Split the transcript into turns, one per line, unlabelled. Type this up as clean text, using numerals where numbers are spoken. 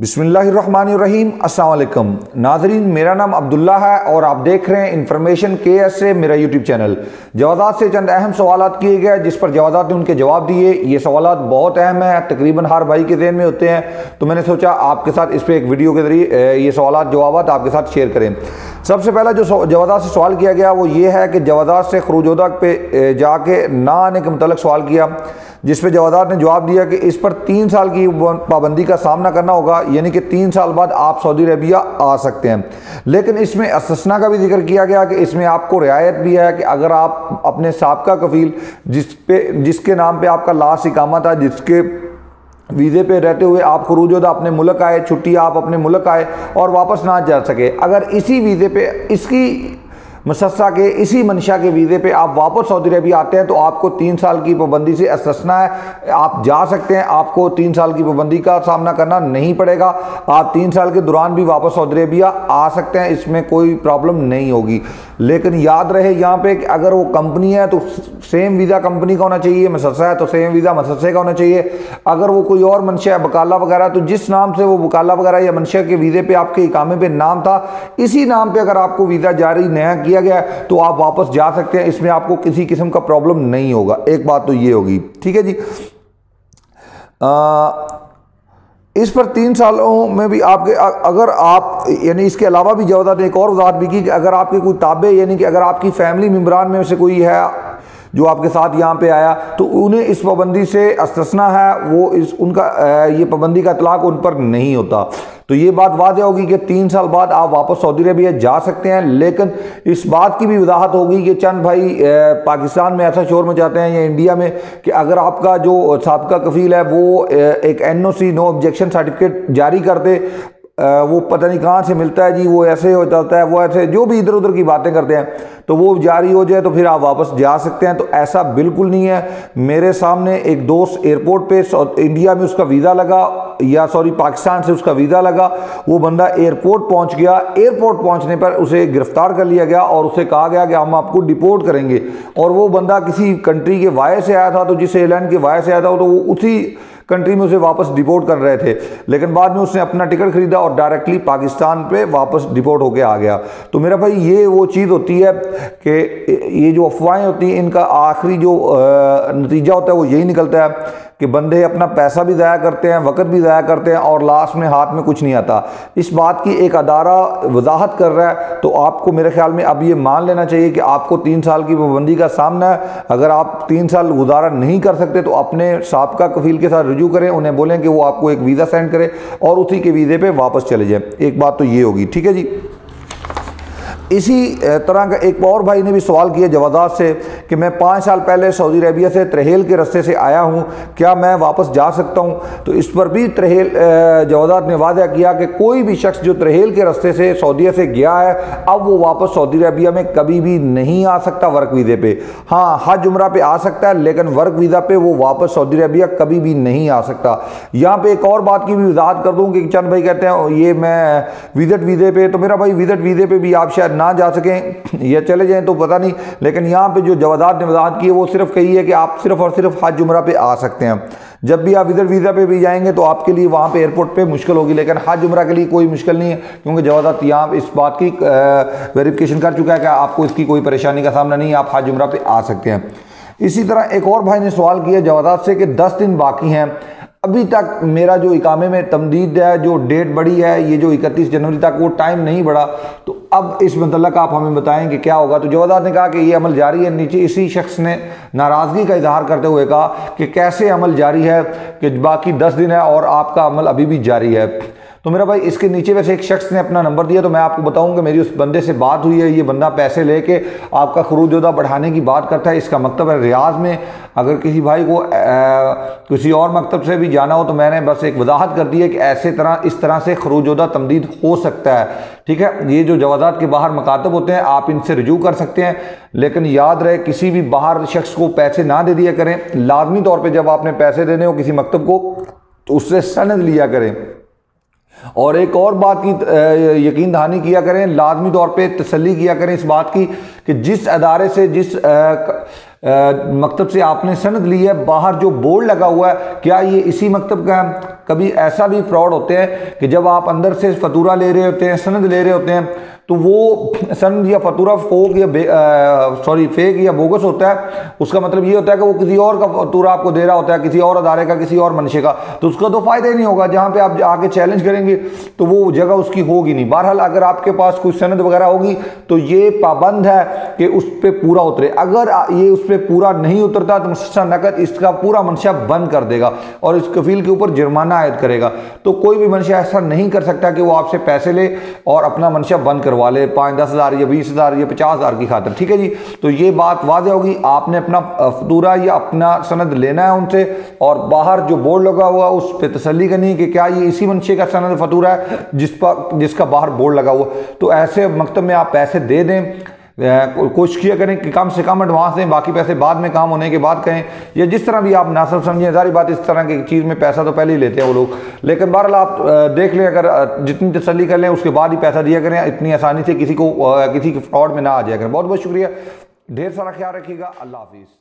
बिस्मिल्लाहिर्रहमानिर्रहीम। अस्सलाम वालेकुम नाजरीन, मेरा नाम अब्दुल्ला है और आप देख रहे हैं इन्फॉर्मेशन KS से मेरा यूट्यूब चैनल। जवादात से चंद अहम सवालात किए गए जिस पर जवादात ने उनके जवाब दिए। ये सवालात बहुत अहम है, तकरीबन हर भाई के ज़हन में होते हैं, तो मैंने सोचा आपके साथ इस पर एक वीडियो के ज़रिए ये सवालात जवाबात आपके साथ शेयर करें। सबसे पहला जो जवादात से सवाल किया गया वो ये है कि जवादात से खरूजोदा पे जाके ना आने के मतलब सवाल किया, जिस पे जवादात ने जवाब दिया कि इस पर 3 साल की पाबंदी का सामना करना होगा, यानी कि 3 साल बाद आप सऊदी अरबिया आ सकते हैं। लेकिन इसमें इस्तिस्ना का भी जिक्र किया गया कि इसमें आपको रियायत भी है कि अगर आप अपने साबका कफील जिसके नाम पे आपका लास्ट इकामा था, जिसके वीज़े पे रहते हुए आप खरूजोदा अपने मुल्क आए, छुट्टी आप अपने मुल्क आए और वापस ना जा सके, अगर इसी वीज़े पे इसकी मुसस्सा के इसी मंशा के वीज़े पे आप वापस सऊदी अरबिया आते हैं तो आपको 3 साल की पाबंदी से इस्तिस्ना है, आप जा सकते हैं, आपको 3 साल की पाबंदी का सामना करना नहीं पड़ेगा। आप 3 साल के दौरान भी वापस सऊदी अरबिया आ सकते हैं, इसमें कोई प्रॉब्लम नहीं होगी। लेकिन याद रहे यहाँ पे कि अगर वो कंपनी है तो सेम वीज़ा कंपनी का होना चाहिए, मुसस्सा है तो सेम वीज़ा मुसस्से का होना चाहिए। अगर वो कोई और मंशा है, बकाला वगैरह, तो जिस नाम से वो बकाला वगैरह या मंशा के वीज़े पे आपके इकामे पे नाम था, इसी नाम पे अगर आपको वीज़ा जारी नया किया गया तो आप वापस जा सकते हैं, इसमें आपको किसी किस्म का प्रॉब्लम नहीं होगा। एक बात तो ये होगी, ठीक है जी। इस पर 3 सालों में भी आपके अगर आप यानी इसके अलावा भी जवादात ने एक और वजाहत भी की कि अगर आपके कोई ताबे यानी कि अगर आपकी फैमिली मेम्बरान में से कोई है जो आपके साथ यहाँ पे आया तो उन्हें इस पाबंदी से इस्तिस्ना है, वो उनका ये पाबंदी का इतलाक उन पर नहीं होता। तो ये बात वाज़ेह होगी कि 3 साल बाद आप वापस सऊदी अरबिया जा सकते हैं। लेकिन इस बात की भी वजाहत होगी कि चंद भाई पाकिस्तान में ऐसा शोर मचाते हैं या इंडिया में कि अगर आपका जो साबका कफील है वो एक NOC नो ऑब्जेक्शन सर्टिफिकेट जारी कर दे, वो पता नहीं कहाँ से मिलता है जी, वो ऐसे हो जाता है, वो ऐसे जो भी इधर उधर की बातें करते हैं, तो वो जारी हो जाए तो फिर आप वापस जा सकते हैं। तो ऐसा बिल्कुल नहीं है। मेरे सामने एक दोस्त एयरपोर्ट पे इंडिया में उसका वीज़ा लगा या सॉरी पाकिस्तान से उसका वीज़ा लगा, वो बंदा एयरपोर्ट पहुंच गया, एयरपोर्ट पहुंचने पर उसे गिरफ्तार कर लिया गया और उसे कहा गया कि हम आपको डिपोर्ट करेंगे। और वो बंदा किसी कंट्री के वाया से आया था, तो जिस एयरलाइन के वाया से आया था तो वो उसी कंट्री में उसे वापस डिपोर्ट कर रहे थे, लेकिन बाद में उसने अपना टिकट खरीदा और डायरेक्टली पाकिस्तान पे वापस डिपोर्ट होके आ गया। तो मेरा भाई ये वो चीज़ होती है कि ये जो अफवाहें होती हैं इनका आखिरी जो नतीजा होता है वो यही निकलता है कि बंदे अपना पैसा भी ज़ाया करते हैं, वक़्त भी ज़ाया करते हैं और लास्ट में हाथ में कुछ नहीं आता। इस बात की एक अदारा वजाहत कर रहा है तो आपको मेरे ख्याल में अब ये मान लेना चाहिए कि आपको 3 साल की पाबंदी का सामना है। अगर आप 3 साल गुजारा नहीं कर सकते तो अपने साबका कफील के साथ रुजू करें, उन्हें बोलें कि वो आपको एक वीज़ा सेंड करे और उसी के वीज़े पे वापस चले जाएं। एक बात तो ये होगी, ठीक है जी। इसी तरह का एक और भाई ने भी सवाल किया जवादात से कि मैं 5 साल पहले सऊदी अरबिया से त्रहेल के रास्ते से आया हूं, क्या मैं वापस जा सकता हूं? तो इस पर भी जवादात ने वादा किया कि कोई भी शख्स जो त्रहेल के रास्ते से सऊदीया से गया है अब वो वापस सऊदी अरबिया में कभी भी नहीं आ सकता वर्क वीज़े पे। हाँ, हज उम्रा पे आ सकता है, लेकिन वर्क वीज़ा पे वो वापस सऊदी अरबिया कभी भी नहीं आ सकता। यहाँ पे एक और बात की भी वजाहत कर दूँ कि चंद भाई कहते हैं ये मैं विजिट वीज़े पे, तो मेरा भाई विजिट वीज़े पे भी आप शायद ना जा सकें या चले जाएं तो पता नहीं, लेकिन यहाँ पे जो जवादात ने वजाहत की है वो सिर्फ कही है कि आप सिर्फ और सिर्फ हज उम्रा पे आ सकते हैं। जब भी आप विजिट वीज़ा पे भी जाएंगे तो आपके लिए वहाँ पे एयरपोर्ट पे मुश्किल होगी, लेकिन हज उम्रा के लिए कोई मुश्किल नहीं है, क्योंकि जवादात यहाँ इस बात की वेरिफिकेशन कर चुका है कि आपको इसकी कोई परेशानी का सामना नहीं है, आप हज उम्रा पे आ सकते हैं। इसी तरह एक और भाई ने सवाल किया जवादात से कि 10 दिन बाकी हैं, अभी तक मेरा जो इकामे में तमदीद है, जो डेट बढ़ी है, ये जो 31 जनवरी तक वो टाइम नहीं बढ़ा, तो अब इस मतलब आप हमें बताएं कि क्या होगा। तो जवादात ने कहा कि ये अमल जारी है। नीचे इसी शख्स ने नाराज़गी का इजहार करते हुए कहा कि कैसे अमल जारी है कि बाकी 10 दिन है और आपका अमल अभी भी जारी है। तो मेरा भाई इसके नीचे वैसे एक शख्स ने अपना नंबर दिया, तो मैं आपको बताऊं कि मेरी उस बंदे से बात हुई है। ये बंदा पैसे लेके आपका खरूजोदा बढ़ाने की बात करता है। इसका मकतब है रियाज में। अगर किसी भाई को किसी और मकतब से भी जाना हो तो मैंने बस एक वजाहत कर दी है कि ऐसे तरह इस तरह से खरूजोदा तमदीद हो सकता है, ठीक है। ये जो जवादात के बाहर मकातब होते हैं आप इनसे रुजू कर सकते हैं, लेकिन याद रहे किसी भी बाहर शख्स को पैसे ना दे दिया करें। लाजमी तौर पर जब आपने पैसे देने हो किसी मकतब को तो उससे सनद लिया करें। और एक और बात की यकीन दहानी किया करें, लाजमी तौर पे तसल्ली किया करें इस बात की कि जिस अदारे से जिस मकतब से आपने सनद ली है बाहर जो बोर्ड लगा हुआ है क्या ये इसी मकतब का है। कभी ऐसा भी फ्रॉड होते हैं कि जब आप अंदर से फतूरा ले रहे होते हैं, सनद ले रहे होते हैं, तो वो सनद या फतूरा फेक या बोगस होता है। उसका मतलब ये होता है कि वो किसी और का फतूरा आपको दे रहा होता है, किसी और अदारे का, किसी और मंशे का, तो उसका तो फायदा ही नहीं होगा। जहाँ पे आप आके चैलेंज करेंगे तो वो जगह उसकी होगी नहीं। बहरहाल अगर आपके पास कोई सनद वगैरह होगी तो ये पाबंद है कि उस पर पूरा उतरे। अगर ये उस पर पूरा नहीं उतरता तो मुसस्सा नकद इसका पूरा मंशा बंद कर देगा और इस कफील के ऊपर जुर्माना आयद करेगा। तो कोई भी मंशा ऐसा नहीं कर सकता कि वो आपसे पैसे ले और अपना मंशा बंद करवा ले 5-10 हज़ार या 20 हज़ार या 50 हज़ार की खातिर। ठीक है जी, तो ये बात वाज़ेह होगी। आपने अपना फतूरा या अपना सनद लेना है उनसे, और बाहर जो बोर्ड लगा हुआ उस पर तसल्ली करनी है कि क्या ये इसी मंशे का सनद फतूरा है जिसका बाहर बोर्ड लगा हुआ। तो ऐसे मकतब में आप पैसे दे दें, कोशिश किया करें कि कम से कम एडवांस दें, बाकी पैसे बाद में काम होने के बाद करें, या जिस तरह भी आप नासब समझें। सारी बात इस तरह की चीज़ में पैसा तो पहले ही लेते हैं वो लोग, लेकिन बहरहाल आप देख लें, अगर जितनी तसल्ली कर लें उसके बाद ही पैसा दिया करें। इतनी आसानी से किसी के फ्रॉड में ना आ जाया करें। बहुत बहुत शुक्रिया, ढेर सारा ख्याल रखिएगा। अल्लाह हाफिज़।